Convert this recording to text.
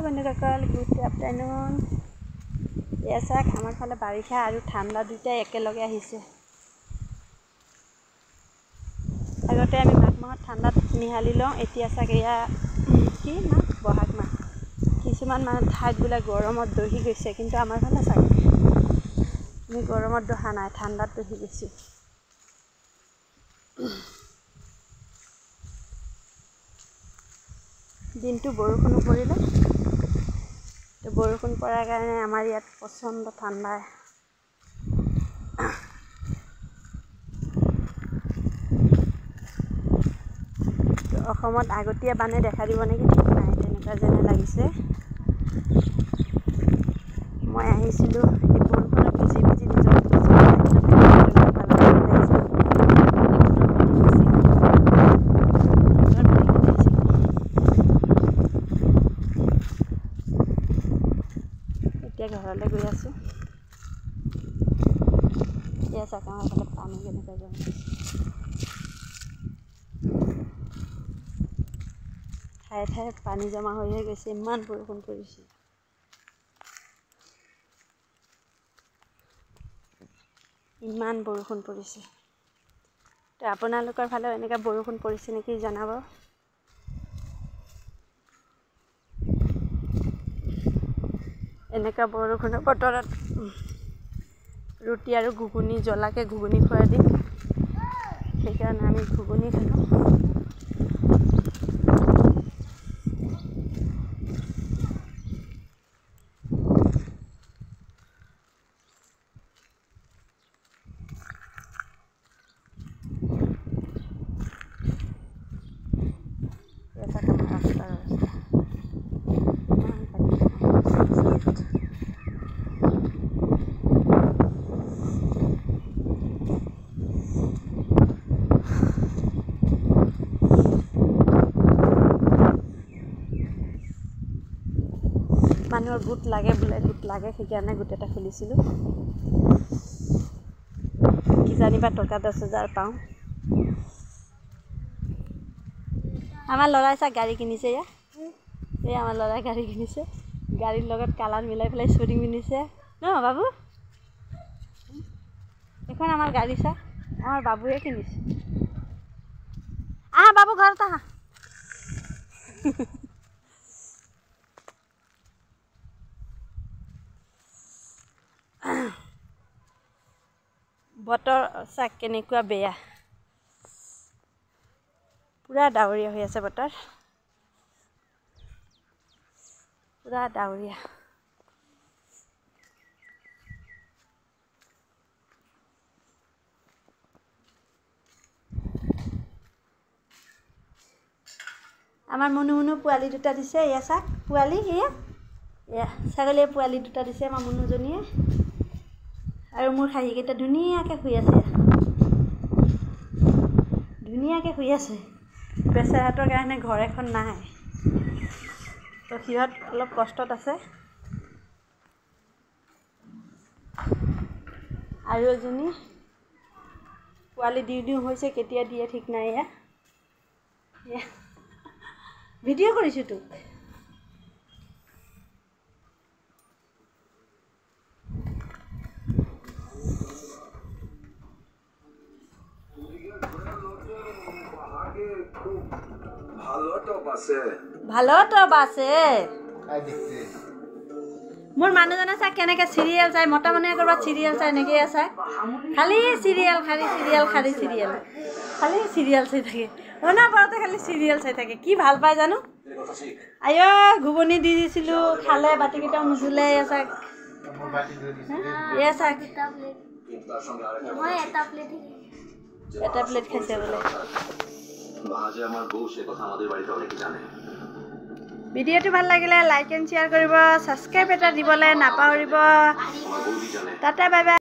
বন্ধুসকল good afternoon. এয়া চাওক আমাৰ ফালে বাৰিষা আৰু ঠাণ্ডা দুইটাই একেলগে আহিছে। আগতে আমি মাঘ মাহত ঠাণ্ডাত নিহালি লওঁ, এতিয়া চাওক এয়া কি মাহ? বহাগ মাহ। কিছুমান ঠাইত বোলে গৰমত দহি গৈছে, কিন্তু আমাৰ ফালে চাওক আমি গৰমত দহা নাই, ঠাণ্ডাত দহি গৈছোঁ। দিনটো বৰষুণো পৰিলে, বৰষুণ পৰাৰ কাৰণে আমাৰ ইয়াত প্ৰচণ্ড ঠাণ্ডা। অসমত আগতীয়া বানে দেখা দিব নেকি ঠিক নাই, তেনেকুৱা যেনে লাগিছে। মই আহিছিলোঁ এই বৰষুণত ভিজি ভিজি নিজৰ এতিয়া ঘৰলৈ গৈ আছোঁ। এতিয়া চাওক আমাৰ ফালে পানী কেনেকৈ জমা হৈছে। ঠায়ে ঠায়ে পানী জমা হৈ গৈছে, ইমান বৰষুণ পৰিছে। ইমান বৰষুণ পৰিছে। তো আপোনালোকৰ ফালেও এনেকৈ বৰষুণ পৰিছে নেকি জনাব। এনেকুৱা বৰষুণৰ বতৰত ৰুটি আৰু ঘুগুনি, জ্বলাকৈ ঘুগুনি খুৱাই দিম, সেইকাৰণে আমি ঘুগুনি খালোঁ। মানুহৰ গোট লাগে বোলে, গোট লাগে, সেইকাৰণে গোট এটা খুলিছিলোঁ। কিজানিবা টকা 10,000 পাওঁ। আমাৰ ল'ৰাই চাওক গাড়ী কিনিছে। এই আমাৰ ল'ৰাই গাড়ী কিনিছে, গাড়ীৰ লগত কালাৰ মিলাই পেলাই চুৰিং পিন্ধিছে ন বাবু। এখন আমাৰ গাড়ী চাওক, আমাৰ বাবুৱে কিনিছে। আহা বাবু, ঘৰত আহা। বতৰ চাওক কেনেকুৱা বেয়া, পূৰা ডাৱৰীয়া হৈ আছে বতৰ, পূৰা ডাৱৰীয়া। আমাৰ মুনু পোৱালি দুটা দিছে, এয়া চাওক পোৱালি, এয়া ছাগলীয়ে পোৱালি দুটা দিছে আমাৰ মুনুজনীয়ে। আৰু মোৰ খাহীকেইটা ধুনীয়াকৈ শুই আছে, ধুনীয়াকৈ শুই আছে। বেচেৰাহঁতৰ কাৰণে ঘৰ এখন নাই, তো সিহঁত অলপ কষ্টত আছে। আৰু এজনী পোৱালি দিওঁ হৈছে, কেতিয়া দিয়ে ঠিক নাই। এয়া ভিডিঅ' কৰিছোঁ তোক। ভালো টপ আছে। মোৰ মানুহজনে চাই কেনেকৈ চিৰিয়েল চাই, মতা মানুহে ক'ৰবাত চিৰিয়েল চাই এনেকৈ চাই, খালি চিৰিয়েল খালি চিৰিয়েল খালি চিৰিয়েল খালি চিৰিয়েল চাই থাকে। অনাবৰতে খালি চিৰিয়েল চাই থাকে, কি ভাল পায় জানো। আই ঘুগুনি দি দিছিলোঁ, খালে, বাতিকেইটাও নুধুলে। এয়া চাওক, এয়া চাওক, এটা প্লেট খাইছে বোলে। ভিডিঅ'টো ভাল লাগিলে লাইক এণ্ড শ্বেয়াৰ কৰিব, ছাবস্ক্ৰাইব এটা দিবলৈ নাপাহৰিব। Tata bye bye.